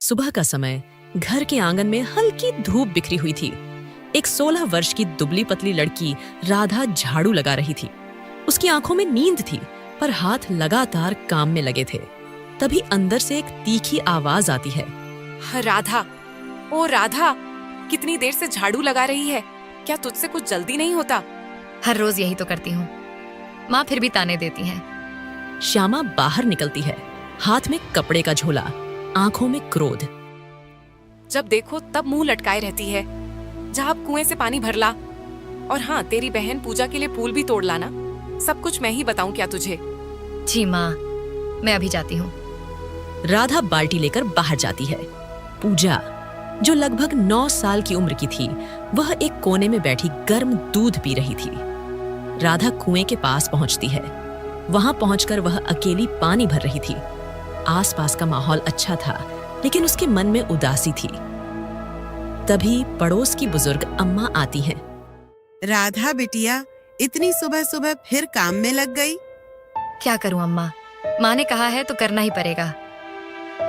सुबह का समय, घर के आंगन में हल्की धूप बिखरी हुई थी। एक 16 वर्ष की दुबली पतली लड़की राधा झाड़ू लगा रही थी। उसकी आंखों में नींद थी, पर हाथ लगातार काम में लगे थे। तभी अंदर से एक तीखी आवाज आती है। राधा, ओ राधा, कितनी देर से झाड़ू लगा रही है? क्या तुझसे कुछ जल्दी नहीं होता? हर रोज यही तो करती हूँ। माँ फिर भी ताने देती हैं। श्यामा बाहर निकलती है, हाथ में कपड़े का झोला, आंखों में क्रोध। जब देखो तब मुंह लटकाए रहती है। जा अब कुएं से पानी भर ला। और हाँ, तेरी बहन पूजा के लिए फूल भी तोड़ लाना। सब कुछ मैं ही बताऊं क्या तुझे? जी माँ, मैं अभी जाती हूँ। राधा बाल्टी लेकर बाहर जाती है। पूजा, जो लगभग 9 साल की उम्र की थी, वह एक कोने में बैठी गर्म दूध पी रही थी। राधा कुएं के पास पहुंचती है। वहां पहुंचकर वह अकेली पानी भर रही थी। आसपास का माहौल अच्छा था, लेकिन उसके मन में उदासी थी। तभी पड़ोस की बुजुर्ग अम्मा आती हैं। राधा बिटिया, इतनी सुबह सुबह फिर काम में लग गई? क्या करूँ अम्मा, माँ ने कहा है तो करना ही पड़ेगा।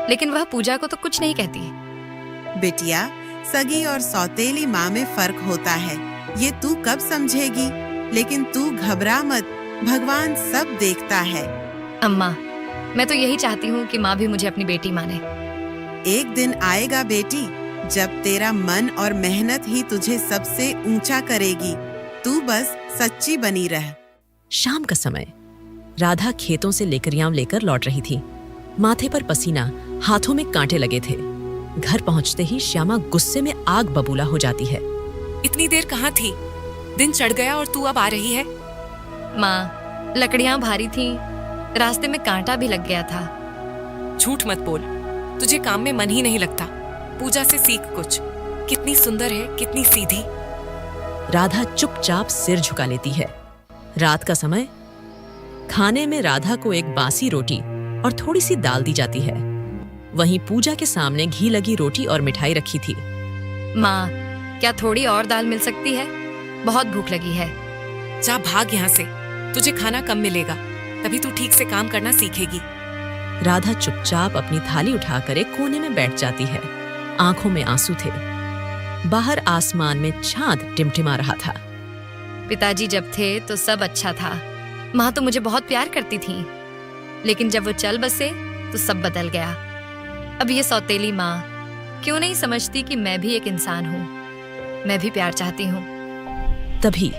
लेकिन वह पूजा को तो कुछ नहीं कहती। बिटिया, सगी और सौतेली माँ में फर्क होता है, ये तू कब समझेगी? लेकिन तू घबरा मत, भगवान सब देखता है। अम्मा, मैं तो यही चाहती हूँ कि माँ भी मुझे अपनी बेटी माने। एक दिन आएगा बेटी, जब तेरा मन और मेहनत ही तुझे सबसे ऊंचा करेगी। तू बस सच्ची बनी रह। शाम का समय, राधा खेतों से लेकरियां लेकर लौट रही थी। माथे पर पसीना, हाथों में कांटे लगे थे। घर पहुंचते ही श्यामा गुस्से में आग बबूला हो जाती है। इतनी देर कहाँ थी? दिन चढ़ गया और तू अब आ रही है? माँ, लकड़ियाँ भारी थीं, रास्ते में कांटा भी लग गया था। झूठ मत बोल, तुझे काम में मन ही नहीं लगता। पूजा से सीख कुछ। कितनी सुंदर है, कितनी सीधी। राधा चुपचाप सिर झुका लेती है। रात का समय, खाने में राधा को एक बासी रोटी और थोड़ी सी दाल दी जाती है। वहीं पूजा के सामने घी लगी रोटी और मिठाई रखी थी। माँ, क्या थोड़ी और दाल मिल सकती है? बहुत भूख लगी है। जा भाग यहाँ से, तुझे खाना कम मिलेगा, तभी तू ठीक से काम करना सीखेगी। राधा चुपचाप अपनी थाली उठाकर एक कोने में बैठ जाती है। आंखों में आंसू थे। बाहर आसमान में चांद टिमटिमा रहा था। पिताजी जब थे तो सब अच्छा था। माँ तो मुझे बहुत प्यार करती थी, लेकिन जब वो चल बसे तो सब बदल गया। अब ये सौतेली माँ क्यों नहीं समझती कि मैं भी एक इंसान हूँ, मैं भी प्यार चाहती हूँ। तभी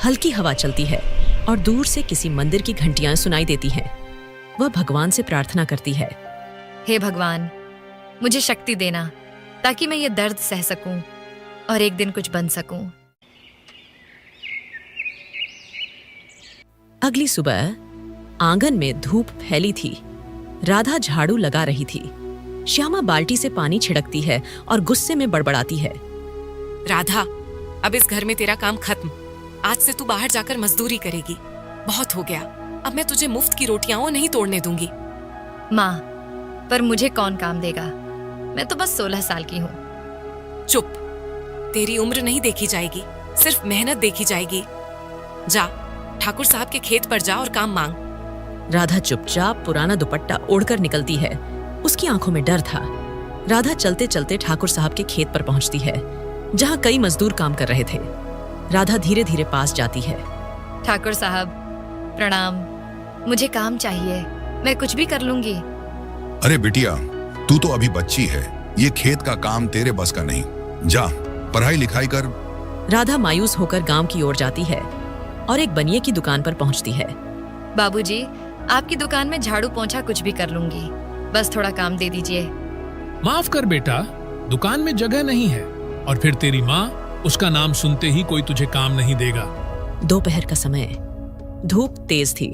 हल्की हवा चलती है और दूर से किसी मंदिर की घंटियां सुनाई देती हैं। वह भगवान से प्रार्थना करती है। हे भगवान, मुझे शक्ति देना ताकि मैं ये दर्द सह सकूं और एक दिन कुछ बन सकूं। अगली सुबह आंगन में धूप फैली थी। राधा झाड़ू लगा रही थी। श्यामा बाल्टी से पानी छिड़कती है और गुस्से में बड़बड़ाती है। राधा, अब इस घर में तेरा काम खत्म। आज से तू बाहर जाकर मजदूरी करेगी। बहुत हो गया, अब मैं तुझे मुफ्त की रोटियां नहीं तोड़ने दूंगी। माँ, पर मुझे कौन काम देगा? मैं तो बस 16 साल की हूँ। चुप, तेरी उम्र नहीं देखी जाएगी, सिर्फ मेहनत देखी जाएगी। जा, ठाकुर साहब के खेत पर जा और काम मांग। राधा चुपचाप पुराना दुपट्टा ओढ़कर निकलती है। उसकी आंखों में डर था। राधा चलते चलते ठाकुर साहब के खेत पर पहुंचती है, जहां कई मजदूर काम कर रहे थे। राधा धीरे धीरे पास जाती है। ठाकुर साहब, प्रणाम। मुझे काम चाहिए, मैं कुछ भी कर लूंगी। अरे बिटिया, तू तो अभी बच्ची है, ये खेत का काम तेरे बस का नहीं। जा, पढ़ाई लिखाई कर। राधा मायूस होकर गांव की ओर जाती है और एक बनिए की दुकान पर पहुंचती है। बाबूजी, आपकी दुकान में झाड़ू पोंछा कुछ भी कर लूंगी, बस थोड़ा काम दे दीजिए। माफ कर बेटा, दुकान में जगह नहीं है, और फिर तेरी माँ, उसका नाम सुनते ही कोई तुझे काम नहीं देगा। दोपहर का समय, धूप तेज थी।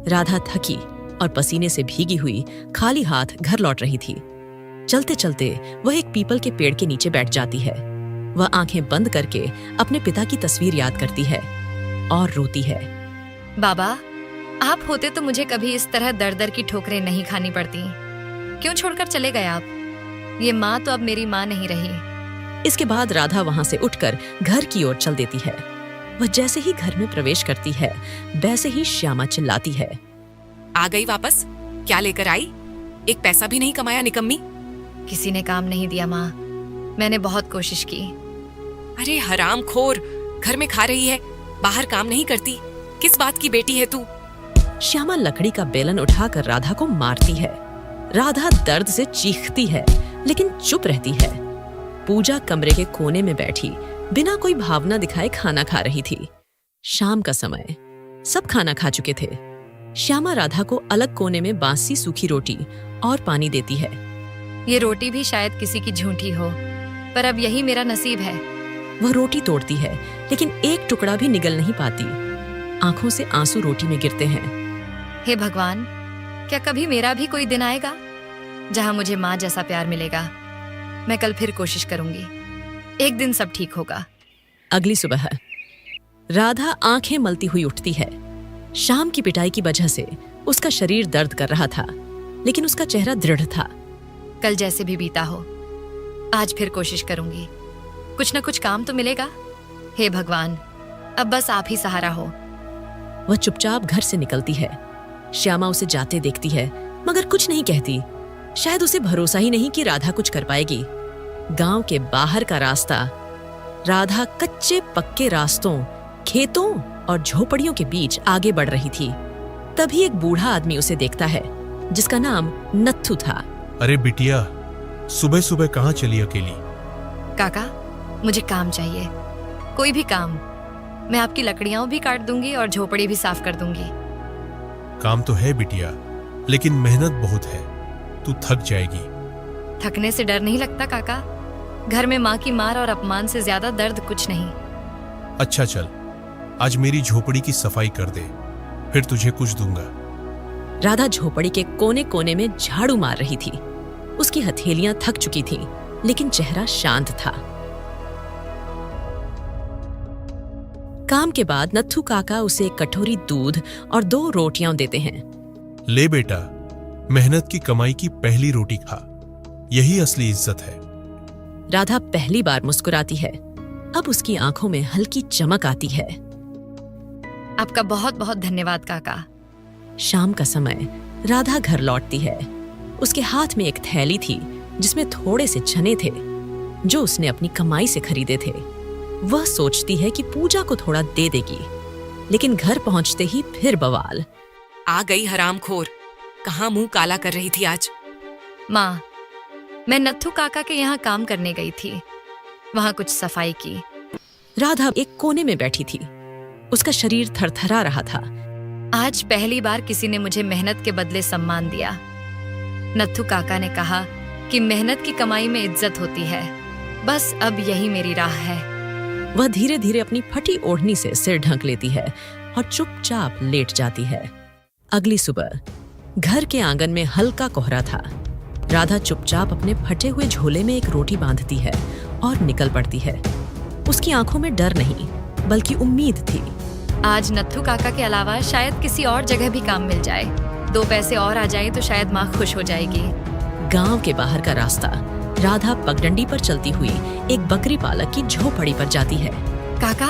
राधा थकी और पसीने से भीगी हुई खाली हाथ घर लौट रही थी। चलते चलते वह एक पीपल के पेड़ के नीचे बैठ जाती है। वह आंखें बंद करके अपने पिता की तस्वीर याद करती है और रोती है। बाबा, आप होते तो मुझे कभी इस तरह दर दर की ठोकरें नहीं खानी पड़ती। क्यों छोड़कर चले गए आप? ये माँ तो अब मेरी माँ नहीं रही। इसके बाद राधा वहां से उठकर घर की ओर चल देती है। वह जैसे ही घर में प्रवेश करती है, वैसे ही श्यामा चिल्लाती है। आ गई वापस? क्या लेकर आई? एक पैसा भी नहीं कमाया, निकम्मी। किसी ने काम नहीं दिया माँ। मैंने बहुत कोशिश की। अरे हरामखोर, घर में खा रही है, बाहर काम नहीं करती। किस बात की बेटी है तू? श्यामा लकड़ी का बेलन उठाकर राधा को मारती है। राधा दर्द से चीखती है लेकिन चुप रहती है। पूजा कमरे के कोने में बैठी बिना कोई भावना दिखाए खाना खा रही थी। शाम का समय, सब खाना खा चुके थे। श्यामा राधा को अलग कोने में बासी सूखी रोटी और पानी देती है। ये रोटी भी शायद किसी की झूठी हो, पर अब यही मेरा नसीब है। वह रोटी तोड़ती है लेकिन एक टुकड़ा भी निगल नहीं पाती। आंखों से आंसू रोटी में गिरते हैं। हे भगवान, क्या कभी मेरा भी कोई दिन आएगा जहां मुझे माँ जैसा प्यार मिलेगा? मैं कल फिर कोशिश करूंगी, एक दिन सब ठीक होगा। अगली सुबह राधा आंखें मलती हुई उठती है। शाम की पिटाई की वजह से उसका शरीर दर्द कर रहा था, लेकिन उसका चेहरा दृढ़ था। कल जैसे भी बीता हो, आज फिर कोशिश करूंगी। कुछ न कुछ काम तो मिलेगा। हे भगवान, अब बस आप ही सहारा हो। वह चुपचाप घर से निकलती है। श्यामा उसे जाते देखती है मगर कुछ नहीं कहती। शायद उसे भरोसा ही नहीं कि राधा कुछ कर पाएगी। गांव के बाहर का रास्ता, राधा कच्चे पक्के रास्तों, खेतों और झोपड़ियों के बीच आगे बढ़ रही थी। तभी एक बूढ़ा आदमी उसे देखता है जिसका नाम नत्थू था। अरे बिटिया, सुबह सुबह कहाँ चली अकेली? काका, मुझे काम चाहिए, कोई भी काम। मैं आपकी लकड़ियां भी काट दूंगी और झोपड़ी भी साफ कर दूंगी। काम तो है बिटिया, लेकिन मेहनत बहुत है, तू थक जाएगी। थकने से डर नहीं लगता काका? घर में माँ की मार और अपमान से ज्यादा दर्द कुछ नहीं। अच्छा चल, आज मेरी झोपड़ी की सफाई कर दे, फिर तुझे कुछ दूंगा। राधा झोपड़ी के कोने कोने में झाड़ू मार रही थी। उसकी हथेलियां थक चुकी थीं, लेकिन चेहरा शांत था। काम के बाद नत्थू काका उसे एक कटोरी दूध और 2 रोटियां देते हैं। ले बेटा, मेहनत की कमाई की पहली रोटी खा, यही असली इज्जत है। राधा पहली बार मुस्कुराती है। अब उसकी आंखों में हल्की चमक आती है। आपका बहुत बहुत धन्यवाद काका। शाम का समय, राधा घर लौटती है। उसके हाथ में एक थैली थी जिसमें थोड़े से चने थे जो उसने अपनी कमाई से खरीदे थे। वह सोचती है कि पूजा को थोड़ा दे देगी, लेकिन घर पहुंचते ही फिर बवाल। आ गई हरामखोर, कहाँ मुंह काला कर रही थी आज? माँ, मैं नत्थू काका के यहाँ काम करने गई थी, वहाँ कुछ सफाई की। राधा एक कोने में बैठी थी। उसका शरीर थरथरा रहा था। आज पहली बार किसी ने मुझे मेहनत के बदले सम्मान दिया। नत्थू काका ने कहा कि मेहनत की कमाई में इज्जत होती है। बस अब यही मेरी राह है। वह धीरे धीरे अपनी फटी ओढ़नी से सिर ढक लेती है और चुपचाप लेट जाती है। अगली सुबह घर के आंगन में हल्का कोहरा था। राधा चुपचाप अपने फटे हुए झोले में एक रोटी बांधती है और निकल पड़ती है। उसकी आंखों में डर नहीं, बल्कि उम्मीद थी। आज नत्थू काका के अलावा शायद किसी और जगह भी काम मिल जाए। 2 पैसे और आ जाए तो शायद माँ खुश हो जाएगी। गांव के बाहर का रास्ता, राधा पगडंडी पर चलती हुई एक बकरी पालक की झोपड़ी पर जाती है। काका,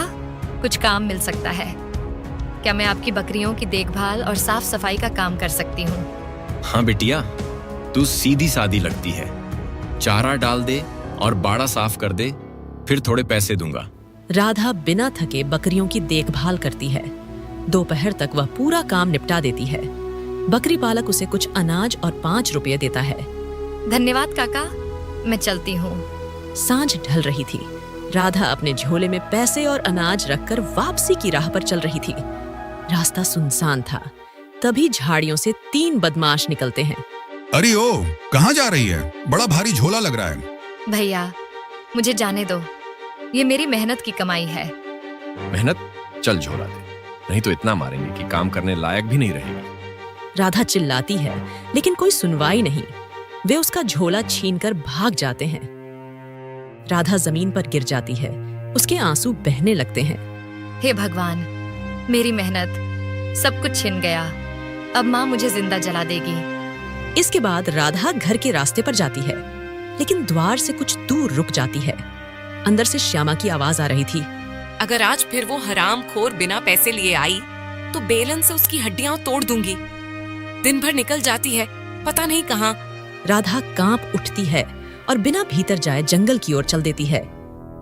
कुछ काम मिल सकता है क्या? मैं आपकी बकरियों की देखभाल और साफ सफाई का काम कर सकती हूँ। हाँ बिटिया, तू सीधी सादी लगती है। चारा डाल दे और बाड़ा साफ कर दे, फिर थोड़े पैसे दूंगा। राधा बिना थके बकरियों की देखभाल करती है। दोपहर तक वह पूरा काम निपटा देती है। बकरी पालक उसे कुछ अनाज और 5 रुपये देता है। धन्यवाद काका, मैं चलती हूँ। सांझ ढल रही थी। राधा अपने झोले में पैसे और अनाज रखकर वापसी की राह पर चल रही थी। रास्ता सुनसान था। तभी झाड़ियों से 3 बदमाश निकलते हैं। अरे ओ, कहाँ जा रही है? बड़ा भारी झोला लग रहा है। भैया, मुझे जाने दो, ये मेरी मेहनत की कमाई है। मेहनत? चल झोला दे, नहीं तो इतना मारेंगे कि काम करने लायक भी नहीं रहेगी। राधा चिल्लाती है, लेकिन कोई सुनवाई नहीं। वे उसका झोला छीनकर भाग जाते हैं। राधा जमीन पर गिर जाती है। उसके आंसू बहने लगते हैं। हे भगवान, मेरी मेहनत सब कुछ छिन गया। अब माँ मुझे जिंदा जला देगी। इसके बाद राधा घर के रास्ते पर जाती है, लेकिन द्वार से कुछ दूर रुक जाती है। अंदर से श्यामा की आवाज आ रही थी। अगर आज फिर वो हरामखोर बिना पैसे लिए आई तो बेलन से उसकी हड्डियां तोड़ दूंगी। दिन भर निकल जाती है, पता नहीं कहाँ। राधा कांप उठती है और बिना भीतर जाए जंगल की ओर चल देती है।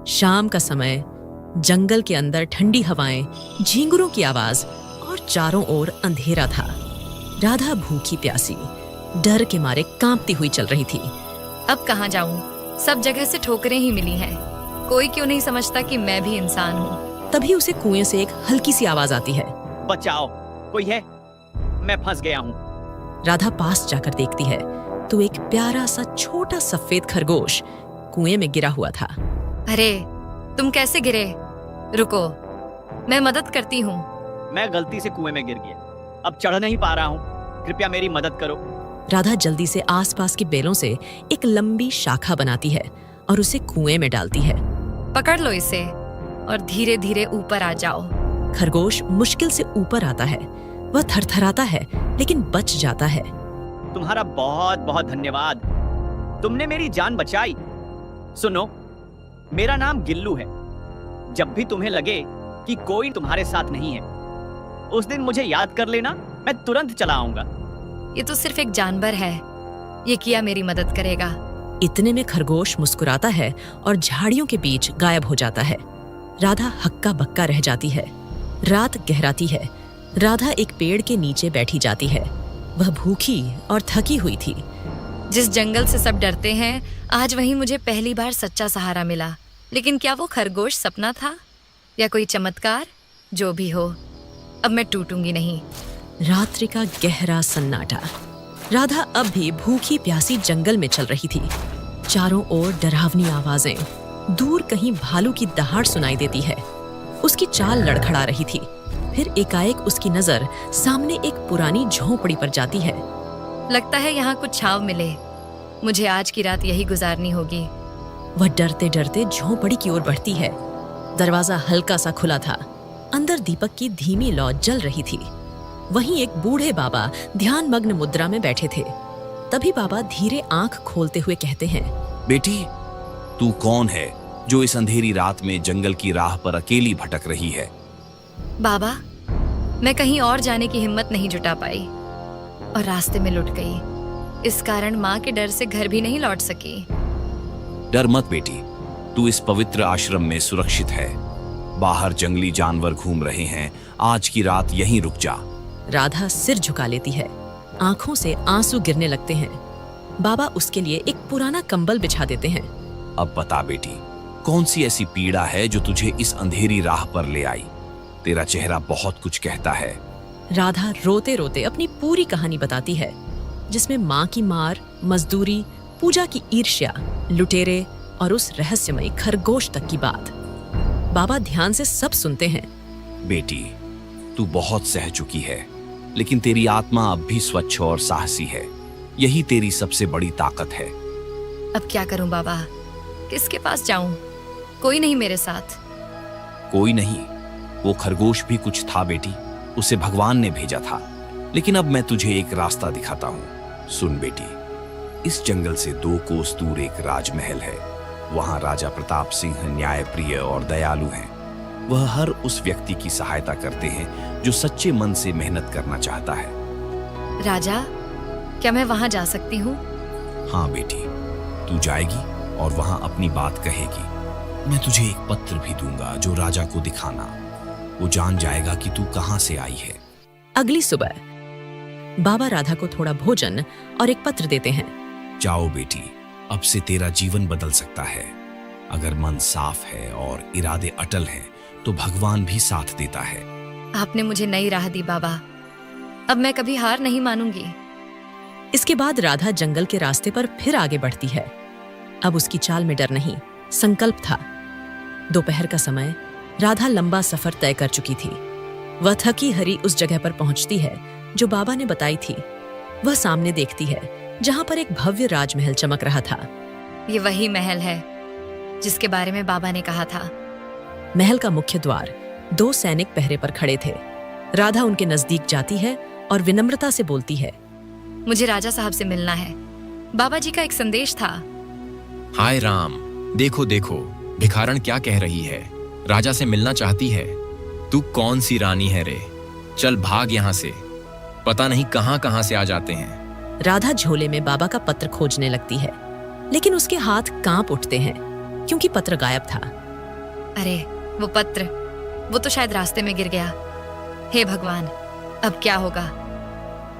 शाम का समय, जंगल के अंदर ठंडी हवाएं, झींगुरों की आवाज और चारों ओर अंधेरा था। राधा भूखी प्यासी, डर के मारे कांपती हुई चल रही थी। अब कहाँ जाऊं? सब जगह से ठोकरें ही मिली हैं। कोई क्यों नहीं समझता कि मैं भी इंसान हूँ। तभी उसे कुएं से एक हल्की सी आवाज आती है। बचाओ, कोई है? मैं फंस गया हूँ। राधा पास जाकर देखती है तो एक प्यारा सा छोटा सफेद खरगोश कुएं में गिरा हुआ था। अरे, तुम कैसे गिरे? रुको, मैं मदद करती हूँ। मैं गलती से कुएं में गिर गया, अब चढ़ नहीं पा रहा हूँ, कृपया मेरी मदद करो। राधा जल्दी से आसपास के बेलों से एक लंबी शाखा बनाती है और उसे कुएं में डालती है। पकड़ लो इसे और धीरे धीरे ऊपर आ जाओ। खरगोश मुश्किल से ऊपर आता है। वह थरथराता है लेकिन बच जाता है। तुम्हारा बहुत बहुत धन्यवाद, तुमने मेरी जान बचाई। सुनो, मेरा नाम गिल्लू है। जब भी तुम्हें लगे कि कोई तुम्हारे साथ नहीं है, उस दिन मुझे याद कर लेना, मैं तुरंत चला आऊंगा। ये तो सिर्फ एक जानवर है, ये किया मेरी मदद करेगा। इतने में खरगोश मुस्कुराता है और झाड़ियों के बीच गायब हो जाता है। राधा हक्का बक्का रह जाती है। रात गहराती है। राधा एक पेड़ के नीचे बैठी जाती है। वह भूखी और थकी हुई थी। जिस जंगल से सब डरते हैं, आज वहीं मुझे पहली बार सच्चा सहारा मिला। लेकिन क्या वो खरगोश सपना था या कोई चमत्कार? जो भी हो, अब मैं टूटूंगी नहीं। रात्रि का गहरा सन्नाटा। राधा अब भी भूखी प्यासी जंगल में चल रही थी। चारों ओर डरावनी आवाजें, दूर कहीं भालू की दहाड़ सुनाई देती है। उसकी चाल लड़खड़ा रही थी। फिर एकाएक उसकी नजर सामने एक पुरानी झोंपड़ी पर जाती है। लगता है यहाँ कुछ छांव मिले। मुझे आज की रात यही गुजारनी होगी। वह डरते डरते झोंपड़ी की ओर बढ़ती है। दरवाजा हल्का सा खुला था। अंदर दीपक की धीमी लौ जल रही थी। वहीं एक बूढ़े बाबा ध्यान मग्न मुद्रा में बैठे थे। तभी बाबा धीरे आंख खोलते हुए कहते हैं, बेटी, तू कौन है जो इस अंधेरी रात में जंगल की राह पर अकेली भटक रही है? बाबा, मैं कहीं और जाने की हिम्मत नहीं जुटा पाई और रास्ते में लुट गई। इस कारण माँ के डर से घर भी नहीं लौट सकी। डर मत बेटी, तू इस पवित्र आश्रम में सुरक्षित है। बाहर जंगली जानवर घूम रहे हैं, आज की रात यहीं रुक जा। राधा सिर झुका लेती है। आंखों से आंसू गिरने लगते हैं। बाबा उसके लिए एक पुराना कंबल बिछा देते हैं। अब बता बेटी, कौन सी ऐसी पीड़ा है जो तुझे इस अंधेरी राह पर ले आई? तेरा चेहरा बहुत कुछ कहता है। राधा रोते रोते अपनी पूरी कहानी बताती है, जिसमें माँ की मार, मजदूरी, पूजा की ईर्ष्या, लुटेरे और उस रहस्यमयी खरगोश तक की बात। बाबा ध्यान से सब सुनते हैं। बेटी, तू बहुत सह चुकी है, लेकिन तेरी आत्मा अब भी स्वच्छ और साहसी है। यही तेरी सबसे बड़ी ताकत है। अब क्या करूं बाबा? किसके पास जाऊं? कोई नहीं मेरे साथ। कोई नहीं, वो खरगोश भी कुछ था बेटी, उसे भगवान ने भेजा था। लेकिन अब मैं तुझे एक रास्ता दिखाता हूँ। सुन बेटी, इस जंगल से 2 कोस दूर एक राजमहल है। वहाँ राजा प्रताप सिंह न्यायप्रिय और दयालु हैं। वह हर उस व्यक्ति की सहायता करते हैं जो सच्चे मन से मेहनत करना चाहता है। राजा, क्या मैं वहां जा सकती हूँ? हाँ बेटी, तू जाएगी और वहां अपनी बात कहेगी। मैं तुझे एक पत्र भी दूंगा जो राजा को दिखाना। वो जान जाएगा कि तू कहां से आई है। अगली सुबह बाबा राधा को थोड़ा भोजन और एक पत्र देते हैं। जाओ बेटी, अब से तेरा जीवन बदल सकता है। अगर मन साफ है और इरादे अटल हैं, तो भगवान भी साथ देता है। आपने मुझे नई राह दी बाबा। अब मैं कभी हार नहीं मानूंगी। इसके बाद राधा जंगल के रास्ते पर फिर आगे बढ़ती है। अब उसकी चाल में डर नहीं, संकल्प था। दोपहर का समय, राधा लंबा सफर तय कर चुकी थी। वह थकी हरी उस जगह पर पहुंचती है जो बाबा ने बताई थी। वह सामने देखती है जहां पर एक भव्य राजमहल चमक रहा था। ये वही महल है जिसके बारे में बाबा ने कहा था। महल का मुख्य द्वार 2 सैनिक पहरे पर खड़े थे। राधा उनके नजदीक जाती है और विनम्रता से बोलती है, मुझे राजा साहब से मिलना है। बाबा जी का एक संदेश था। हाय राम, देखो देखो, भिखारन क्या कह रही है। राजा से मिलना चाहती है। तू कौन सी रानी है रे? चल भाग यहाँ से, पता नहीं कहाँ कहाँ से आ जाते हैं। राधा झोले में बाबा का पत्र खोजने लगती है। लेकिन उसके हाथ कांप उठते हैं क्योंकि पत्र गायब था। अरे वो पत्र, वो तो शायद रास्ते में गिर गया। हे भगवान, अब क्या होगा?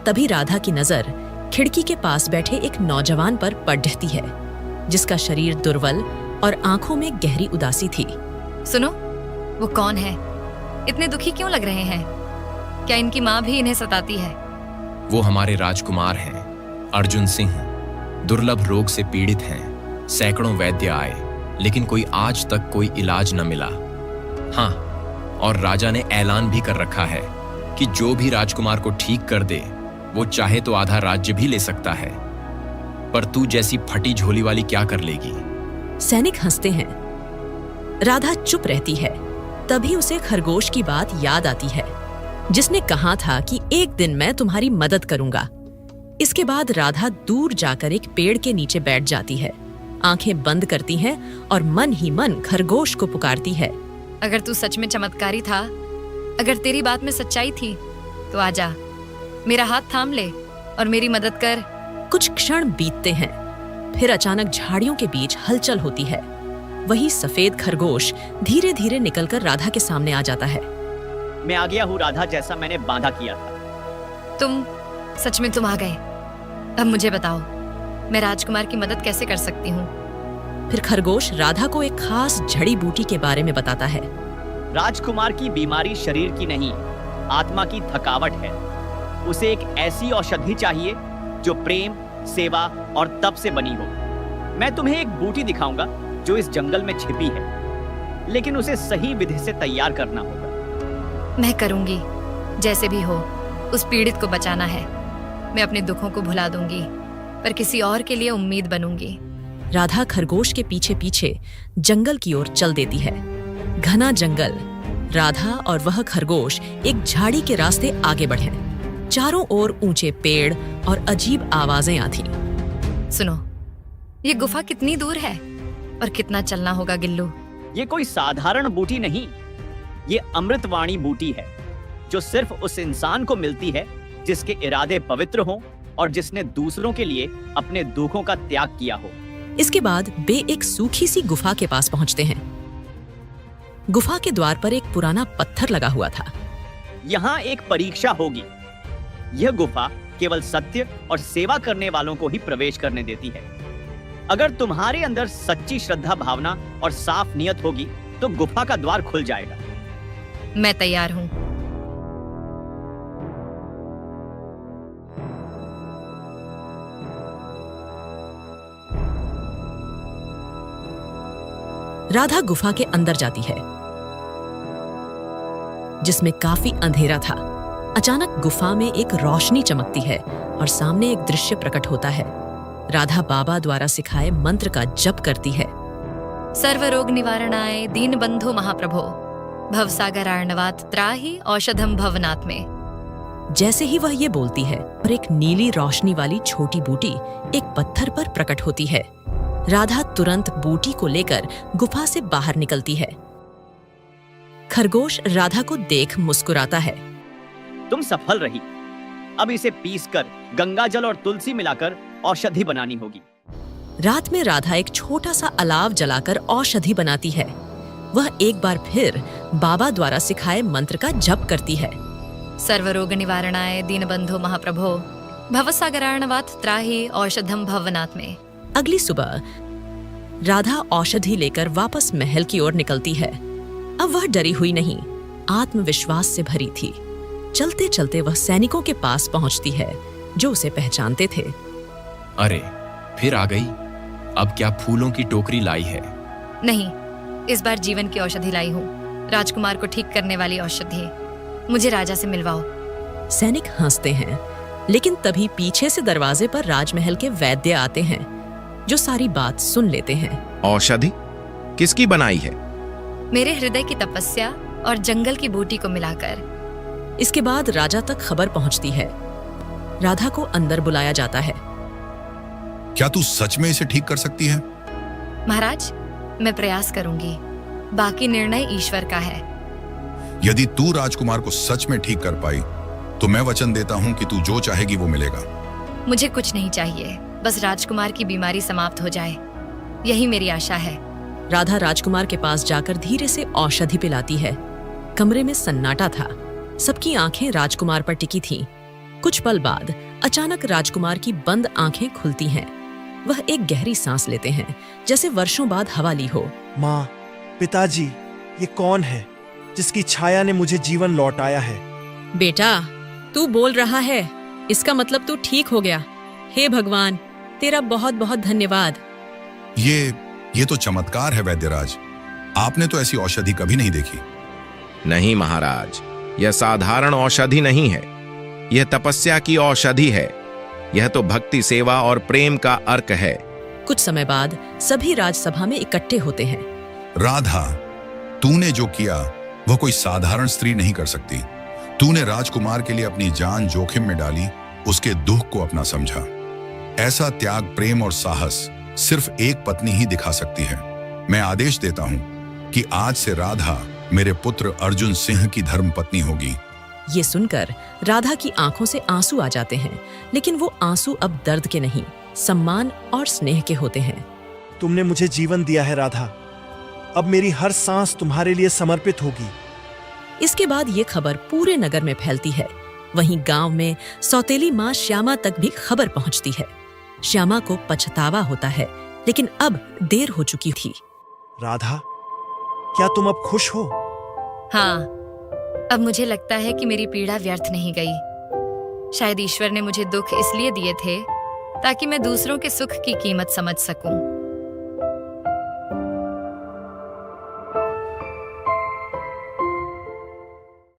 तभी राधा की नजर खिड़की के पास बैठे एक नौजवान पर पड़ती है, जिसका शरीर दुर्बल और आंखों में गहरी उदासी थी। सुनो, वो कौन है? इतने दुखी क्यों लग रहे हैं? क्या इनकी माँ भी इन्हें सताती है? वो हमारे राजकुमार हैं, अर्जुन सिंह। दुर्लभ रोग से पीड़ित हैं। सैकड़ों वैद्य आए, लेकिन कोई आज तक कोई इलाज न मिला। हाँ, और राजा ने ऐलान भी कर रखा है कि जो भी राजकुमार को ठीक कर दे, वो चाहे तो आधा राज्य भी ले सकता है। पर तू जैसी फटी झोली वाली क्या कर लेगी? सैनिक हंसते हैं। राधा चुप रहती है। तभी उसे खरगोश की बात याद आती है, जिसने कहा था कि एक दिन मैं तुम्हारी मदद करूंगा। इसके बाद राधा दूर जाकर एक पेड़ के नीचे बैठ जाती है, आंखें बंद करती है और मन ही मन खरगोश को पुकारती है। अगर तू सच में चमत्कारी था, अगर तेरी बात में सच्चाई थी, तो आजा, मेरा हाथ थाम ले और मेरी मदद कर। कुछ क्षण बीतते हैं, फिर अचानक झाड़ियों के बीच हलचल होती है। वही सफेद खरगोश धीरे धीरे निकलकर राधा के सामने आ जाता है। मैं आ गया हूँ राधा, जैसा मैंने वादा किया था। तुम सच में तुम आ गए। अब मुझे बताओ, मैं राजकुमार की मदद कैसे कर सकती हूँ? फिर खरगोश राधा को एक खास जड़ी बूटी के बारे में बताता है। राजकुमार की बीमारी शरीर की नहीं, आत्मा की थकावट है। उसे एक ऐसी औषधि चाहिए जो प्रेम, सेवा और तप से बनी हो। मैं तुम्हें एक बूटी दिखाऊंगा जो इस जंगल में छिपी है, लेकिन उसे सही विधि से तैयार करना होगा। मैं करूंगी, जैसे भी हो। उस पीड़ित को बचाना है। मैं अपने दुखों को भुला दूंगी, पर किसी और के लिए उम्मीद बनूंगी। राधा खरगोश के पीछे पीछे जंगल की ओर चल देती है। घना जंगल। राधा और वह खरगोश एक झाड़ी के रास्ते आगे बढ़े। चारों ओर ऊंचे पेड़ और अजीब आवाजें आती। सुनो, ये गुफा कितनी दूर है और कितना चलना होगा गिल्लू? ये कोई साधारण बूटी नहीं, ये अमृतवाणी बूटी है, जो सिर्फ उस इंसान को मिलती है जिसके इरादे पवित्र हों और जिसने दूसरों के लिए अपने दुखों का त्याग किया हो। इसके बाद वे एक सूखी सी गुफा के पास पहुंचते हैं। गुफा के द्वार पर एक पुराना पत्थर लगा हुआ था। यहाँ एक परीक्षा होगी। यह गुफा केवल सत्य और सेवा करने वालों को ही प्रवेश करने देती है। अगर तुम्हारे अंदर सच्ची श्रद्धा भावना और साफ नियत होगी, तो गुफा का द्वार खुल जाएगा। मैं तैयार हूँ। राधा गुफा के अंदर जाती है, जिसमें काफी अंधेरा था। अचानक गुफा में एक रोशनी चमकती है और सामने एक दृश्य प्रकट होता है। राधा बाबा द्वारा सिखाए मंत्र का जप करती है। सर्व रोग निवारणाय दीन बंधु महाप्रभो, भवसागरार्णवात त्राहि औषधम भवनात् में। जैसे ही वह ये बोलती है, और एक नीली रोशनी वाली छोटी बूटी एक पत्थर पर प्रकट होती है। राधा तुरंत बूटी को लेकर गुफा से बाहर निकलती है। खरगोश राधा को देख मुस्कुराता है। तुम सफल रही। अब इसे पीसकर गंगा जल और तुलसी मिलाकर औषधि बनानी होगी। रात में राधा एक छोटा सा अलाव जलाकर औषधि बनाती है। वह एक बार फिर बाबा द्वारा सिखाए मंत्र का जप करती है। सर्व रोग निवारणाय दीनबंधो महाप्रभो, भवसागरार्णवात त्राहि औषधम भवनात् में। अगली सुबह राधा औषधि लेकर वापस महल की ओर निकलती है। अब वह डरी हुई नहीं, आत्मविश्वास से भरी थी। चलते चलते वह सैनिकों के पास पहुंचती है, जो उसे पहचानते थे। अरे, फिर आ गई। अब क्या फूलों की टोकरी लाई है? नहीं, इस बार जीवन की औषधि लाई हूँ। राजकुमार को ठीक करने वाली औषधि। मुझे राजा से मिलवाओ। सैनिक हंसते हैं, लेकिन तभी पीछे से दरवाजे पर राजमहल के वैद्य आते हैं, जो सारी बात सुन लेते हैं। औषधि किसकी बनाई है? मेरे हृदय की तपस्या और जंगल की बूटी को मिलाकर। इसके बाद राजा तक खबर पहुंचती है। राधा को अंदर बुलाया जाता है। क्या तू सच में इसे ठीक कर सकती है? महाराज, मैं प्रयास करूंगी। बाकी निर्णय ईश्वर का है। यदि तू राजकुमार को सच में ठीक कर पाई, तो मैं वचन देता हूँ कि तू जो चाहेगी वो मिलेगा। मुझे कुछ नहीं चाहिए, बस राजकुमार की बीमारी समाप्त हो जाए, यही मेरी आशा है। राधा राजकुमार के पास जाकर धीरे से औषधि पिलाती है। कमरे में सन्नाटा था। सबकी आंखें राजकुमार पर टिकी थीं। कुछ पल बाद अचानक राजकुमार की बंद आंखें खुलती हैं। वह एक गहरी सांस लेते हैं, जैसे वर्षों बाद हवा ली हो। माँ, पिताजी, ये कौन है जिसकी छाया ने मुझे जीवन लौटाया है? बेटा, तू बोल रहा है, इसका मतलब तू ठीक हो गया। हे भगवान, तेरा बहुत बहुत धन्यवाद। ये तो चमत्कार है वैद्यराज। आपने तो ऐसी औषधि कभी नहीं देखी। नहीं महाराज, यह साधारण औषधि नहीं है, यह तपस्या की औषधि है। यह तो भक्ति, सेवा और प्रेम का अर्क है। कुछ समय बाद सभी राजसभा में इकट्ठे होते हैं। राधा, तूने जो किया वह कोई साधारण स्त्री नहीं कर सकती। तूने राजकुमार के लिए अपनी जान जोखिम में डाली, उसके दुख को अपना समझा। ऐसा त्याग, प्रेम और साहस सिर्फ एक पत्नी ही दिखा सकती है। मैं आदेश देता हूं कि आज से राधा मेरे पुत्र अर्जुन सिंह की धर्मपत्नी होगी। ये सुनकर राधा की आंखों से आंसू आ जाते हैं, लेकिन वो आंसू अब दर्द के नहीं, सम्मान और स्नेह के होते हैं। तुमने मुझे जीवन दिया है राधा, अब मेरी हर सांस तुम्हारे लिए समर्पित होगी। इसके बाद ये खबर पूरे नगर में फैलती है। वहीं गांव में सौतेली माँ श्यामा तक भी खबर पहुंचती है। श्यामा को पछतावा होता है, लेकिन अब देर हो चुकी थी। राधा, क्या तुम अब खुश हो? हाँ, अब मुझे लगता है कि मेरी पीड़ा व्यर्थ नहीं गई। शायद ईश्वर ने मुझे दुख इसलिए दिए थे ताकि मैं दूसरों के सुख की कीमत समझ सकूं।